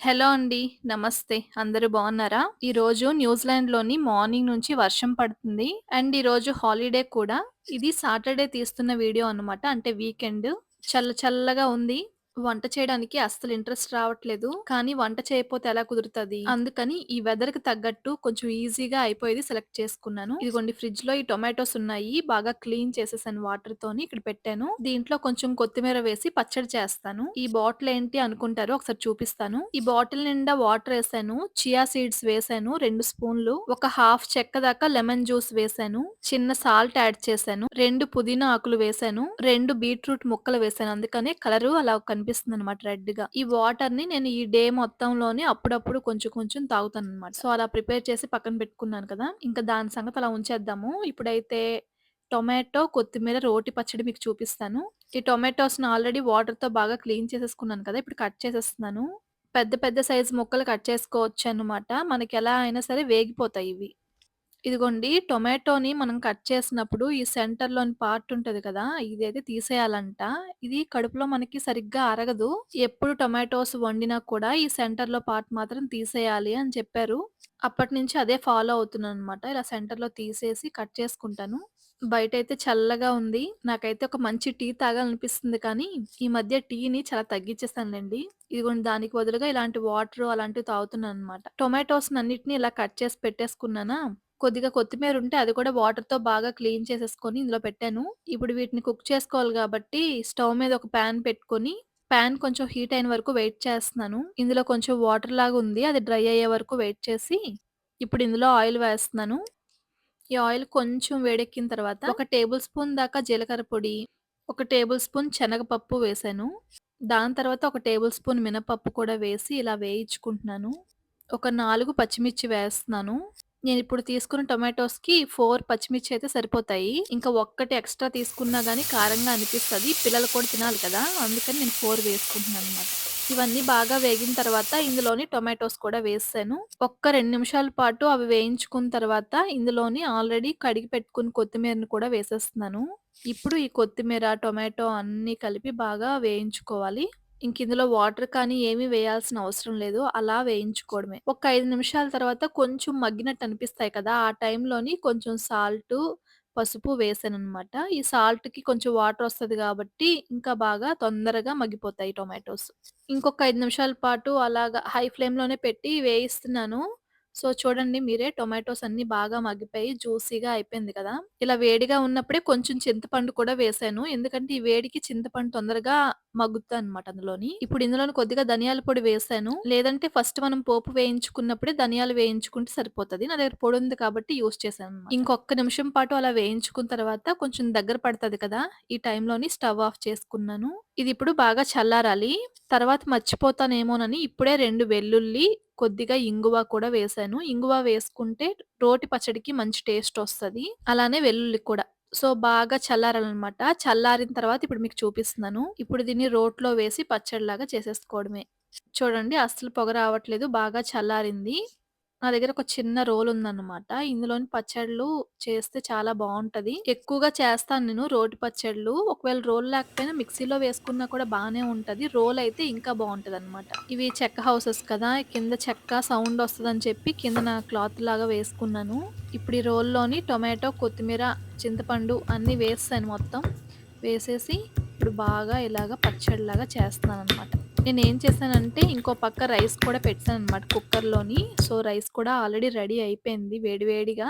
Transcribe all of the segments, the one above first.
Hello అండి. నమస్తే. అందరూ బావున్నారా? ఈరోజు న్యూజిలాండ్‌లోని మార్నింగ్ నుంచి వర్షం పడుతుంది. అండ్ ఈరోజు హాలిడే కూడా. ఇది సాటర్‌డే తీస్తున్న వీడియో అన్నమాట. అంటే వీకెండ్. చల్ల చల్లగా ఉంది. వంట చేయడానికి అస్సలు ఇంట్రెస్ట్ రావట్లేదు. కానీ వంట చేయకపోతే ఎలా కుదురుతది? అందుకని ఈ వెదర్‌కి తగ్గట్టు కొంచెం ఈజీగా అయిపోయేది సెలెక్ట్ చేసుకున్నాను. ఇదిగోండి ఫ్రిడ్జ్‌లో ఈ టొమాటోస్ ఉన్నాయి. బాగా క్లీన్ చేసేసాను వాటర్‌తోని. ఇక్కడ పెట్టాను. దీంట్లో కొంచెం కొత్తిమీర వేసి పచ్చడి చేస్తాను. ఈ బాటిల్ ఏంటి అనుకుంటారు. ఒకసారి చూపిస్తాను. ఈ బాటిల్ నిండా వాటర్ ఏసాను. చియా సీడ్స్ వేసాను 2 స్పూన్లు. ఒక హాఫ్ చెక్క దాకా లెమన్ జ్యూస్ వేసాను. చిన్న సాల్ట్ యాడ్ చేశాను. 2 పుదీనా ఆకులు వేసాను. 2 బీట్రూట్ ముక్కలు వేసాను. అందుకనే కలరు అలా కనిపిస్తుందనమాట రెడ్‌గా. ఈ వాటర్‌ని నేను ఈ డే మొత్తంలోనే అప్పుడప్పుడు కొంచెం కొంచెం తాగుతాననమాట. సో, అలా ప్రిపేర్ చేసి పక్కన పెట్టుకున్నాను కదా! ఇంకా దాని సంగతి అలా ఉంచేద్దాము. ఇప్పుడైతే టొమాటో, కొత్తిమీర, రోటి పచ్చడి మీకు చూపిస్తాను. ఈ టొమాటోస్‌ని ఆల్రెడీ వాటర్‌తో బాగా క్లీన్ చేసేసుకున్నాను కదా! ఇప్పుడు కట్ చేసేస్తున్నాను. పెద్ద పెద్ద సైజు ముక్కలు కట్ చేసుకోవచ్చనమాట. మనకెలా అయినా సరే వేగిపోతాయివి. ఇదిగోండి టొమాటోని మనం కట్ చేసినప్పుడు ఈ సెంటర్‌లోని పార్ట్ ఉంటది కదా! ఇదైతే తీసేయాలంట. ఇది కడుపులో మనకి సరిగ్గా అరగదు. ఎప్పుడు టొమాటోస్ వండినా కూడా ఈ సెంటర్‌లో పార్ట్ మాత్రం తీసేయాలి అని చెప్పారు. అప్పటినుంచి అదే ఫాలో అవుతున్నాననమాట. ఇలా సెంటర్‌లో తీసేసి కట్ చేసుకుంటాను. బయటైతే చల్లగా ఉంది. నాకైతే ఒక మంచి టీ తాగాలనిపిస్తుంది కానీ, ఈ మధ్య టీని చాలా తగ్గిచ్చేసానులెండి. ఇదిగోండి దానికి బదులుగా ఇలాంటి వాటరు అలాంటివి తాగుతున్నాననమాట. టొమాటోస్‌నన్నిటిని ఇలా కట్ చేసి పెట్టేసుకున్నానా, కొద్దిగా కొత్తిమీరుంటే అది కూడా వాటర్‌తో బాగా క్లీన్ చేసేసుకొని ఇందులో పెట్టాను. ఇప్పుడు వీటిని కుక్ చేసుకోవాలి గాబట్టి, స్టవ్ మీద ఒక పాన్ పెట్టుకొని, పాన్ కొంచెం హీట్ అయిన వరకు వెయిట్ చేస్తున్నాను. ఇందులో కొంచెం వాటర్ లాగా ఉంది. అది డ్రై అయ్యే వరకు వెయిట్ చేసి, ఇప్పుడు ఇందులో ఆయిల్ వేస్తున్నాను. ఈ ఆయిల్ కొంచెం వేడెక్కిన తర్వాత ఒక టేబుల్ స్పూన్ దాకా జీలకర్ర పొడి, ఒక టేబుల్ స్పూన్ శనగపప్పు వేశాను. దాని తర్వాత ఒక టేబుల్ స్పూన్ మినపప్పు కూడా వేసి ఇలా వేయించుకుంటున్నాను. ఒక 4 పచ్చిమిర్చి వేస్తున్నాను. నేనిప్పుడు తీసుకున్న టొమాటోస్‌కి 4 పచ్చిమిర్చి అయితే సరిపోతాయి. ఇంకా ఒక్కటి ఎక్స్‌ట్రా తీసుకున్నా గానీ కారంగా అనిపిస్తది. పిల్లలు కూడా తినాలి కదా! అందుకని నేను 4 వేసుకుంటున్నాననమాట. ఇవన్నీ బాగా వేగిన తర్వాత ఇందులోని టొమాటోస్ కూడా వేసేశాను. ఒక్క 2 నిమిషాల పాటు అవి వేయించుకున్న తర్వాత ఇందులోని ఆల్రెడీ కడిగి పెట్టుకున్న కొత్తిమీరని కూడా వేసేస్తున్నాను. ఇప్పుడు ఈ కొత్తిమీర, టొమాటో అన్నీ కలిపి బాగా వేయించుకోవాలి. ఇంకిందులో వాటర్ కానీ ఏమీ వేయాల్సిన అవసరం లేదు. అలా వేయించుకోవడమే. ఒక 5 నిమిషాల తర్వాత కొంచెం మగ్గినట్టు అనిపిస్తాయి కదా! ఆ టైంలోని కొంచెం సాల్టు, పసుపు వేసాననమాట. ఈ సాల్ట్‌కి కొంచెం వాటర్ ఒస్తది గాబట్టి, ఇంకా బాగా తొందరగా మగ్గిపోతాయి టొమాటోస్. ఇంకొక 5 నిమిషాల పాటు అలాగా హై ఫ్లేమ్‌లోనే పెట్టి వేయిస్తున్నాను. సో, చూడండి మీరే టొమాటోస్ అన్నీ బాగా మగ్గిపోయి జ్యూసీగా అయిపోయింది కదా! ఇలా వేడిగా ఉన్నప్పుడే కొంచెం చింతపండు కూడా వేశాను. ఎందుకంటే ఈ వేడికి చింతపండు తొందరగా మగ్గుద్దనమాట అందులోని. ఇప్పుడు ఇందులోని కొద్దిగా ధనియాల పొడి వేశాను. లేదంటే ఫస్ట్ మనం పోపు వేయించుకున్నప్పుడే ధనియాలు వేయించుకుంటే సరిపోతది. నా దగ్గర పొడుంది కాబట్టి యూజ్ చేశాననమాట. ఇంకొక్క నిమిషం పాటు అలా వేయించుకున్న తర్వాత కొంచెం దగ్గర పడతది కదా! ఈ టైంలోని స్టవ్ ఆఫ్ చేసుకున్నాను. ఇదిప్పుడు బాగా చల్లారాలి. తర్వాత మర్చిపోతానేమోనని ఇప్పుడే 2 వెల్లుల్లి, కొద్దిగా ఇంగువ కూడా వేశాను. ఇంగువ వేసుకుంటే రోటి పచ్చడికి మంచి టేస్టొస్తది. అలానే వెల్లుల్లి కూడా. సో, బాగా చల్లారాలనమాట. చల్లారిన తర్వాత ఇప్పుడు మీకు చూపిస్తున్నాను. ఇప్పుడు దీన్ని రోట్లో వేసి పచ్చడిలాగా చేసేసుకోవడమే. చూడండి అస్సలు పొగ రావట్లేదు. బాగా చల్లారింది. నా దగ్గర ఒక చిన్న రోలుందనమాట. ఇందులోని పచ్చడ్లు చేస్తే చాలా బావుంటది. ఎక్కువగా చేస్తాను నేను రోటి పచ్చడ్లు. ఒకవేళ రోలు లేకపోయినా మిక్సీలో వేసుకున్నా కూడా బానే ఉంటది. రోలయితే ఇంకా బావుంటదనమాట. ఇవి చెక్క హౌసెస్ కదా! కింద చెక్క సౌండొస్తదని చెప్పి కిందన క్లాత్‌లాగా వేసుకున్నాను. ఇప్పుడు ఈ రోల్లోని టొమాటో, కొత్తిమీర, చింతపండు అన్నీ వేసేసాను మొత్తం. వేసేసి ఇప్పుడు బాగా ఇలాగ పచ్చడిలాగా చేస్తున్నాననమాట. నేనేం చేశానంటే, ఇంకో పక్క రైస్ కూడా పెట్టాననమాట కుక్కర్‌లోని. సో, రైస్ కూడా ఆల్రెడీ రెడీ అయిపోయింది వేడి వేడిగా.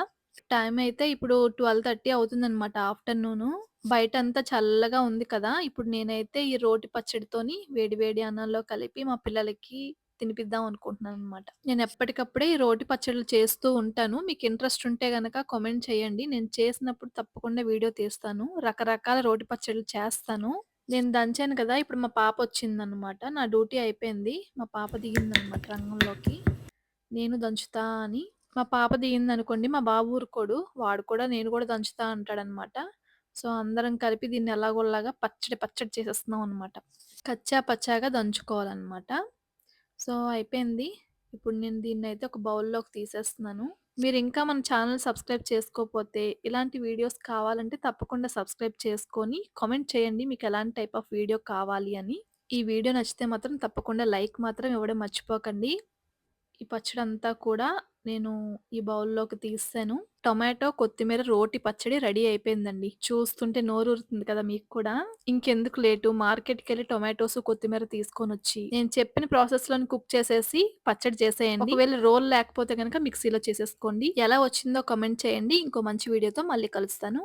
టైమయితే ఇప్పుడు 12:30 అవుతుందనమాట ఆఫ్టర్‌నూను. బయటంతా చల్లగా ఉంది కదా! ఇప్పుడు నేనైతే ఈ రోటి పచ్చడితోని వేడి వేడి అన్నంలో కలిపి మా పిల్లలకి తినిపిద్దాం అనుకుంటున్నాననమాట. నేనెప్పటికప్పుడే ఈ రోటి పచ్చడ్లు చేస్తూ ఉంటాను. మీకు ఇంట్రెస్ట్ ఉంటే గనక కామెంట్ చేయండి. నేను చేసినప్పుడు తప్పకుండా వీడియో తీస్తాను. రకరకాల రోటి పచ్చడ్లు చేస్తాను. నేను దంచాను కదా! ఇప్పుడు మా పాపొచ్చిందనమాట. నా డ్యూటీ అయిపోయింది. మా పాప దిగిందనమాట రంగంలోకి. నేను దంచుతా అని. మా పాప దిగిందనుకోండి మా బాబు ఊరుకోడు. వాడు కూడా నేను కూడా దంచుతా అంటాడనమాట. సో, అందరం కలిపి దీన్ని ఎలాగోలాగా పచ్చడి పచ్చడి చేసేస్తున్నాం అనమాట. కచ్చా పచ్చాగా దంచుకోవాలనమాట. సో, అయిపోయింది. ఇప్పుడు నేను దీన్నయితే ఒక బౌల్‌లోకి తీసేస్తున్నాను. మీరింకా మన ఛానెల్ సబ్స్క్రైబ్ చేసుకోపోతే, ఇలాంటి వీడియోస్ కావాలంటే తప్పకుండా సబ్స్క్రైబ్ చేసుకొని, కామెంట్ చేయండి మీకెలాంటి టైప్ ఆఫ్ వీడియో కావాలి అని. ఈ వీడియో నచ్చితే మాత్రం తప్పకుండా లైక్ మాత్రం ఇవ్వడం మర్చిపోకండి. ఈ పచ్చడంతా కూడా నేను ఈ బౌల్‌లోకి తీసేసాను. టొమాటో, కొత్తిమీర రోటి పచ్చడి రెడీ అయిపోయిందండి. చూస్తుంటే నోరూరుతుంది కదా మీకు కూడా. ఇంకెందుకు లేటు మార్కెట్‌కెళ్ళి టొమాటోస్, కొత్తిమీర తీసుకొనొచ్చి నేను చెప్పిన ప్రాసెస్‌లోనే కుక్ చేసేసి పచ్చడి చేసేయండి. ఒకవేళ రోల్ లేకపోతే గనక మిక్సీలో చేసేసుకోండి. ఎలా వచ్చిందో కామెంట్ చేయండి. ఇంకో మంచి వీడియోతో మళ్ళీ కలుస్తాను.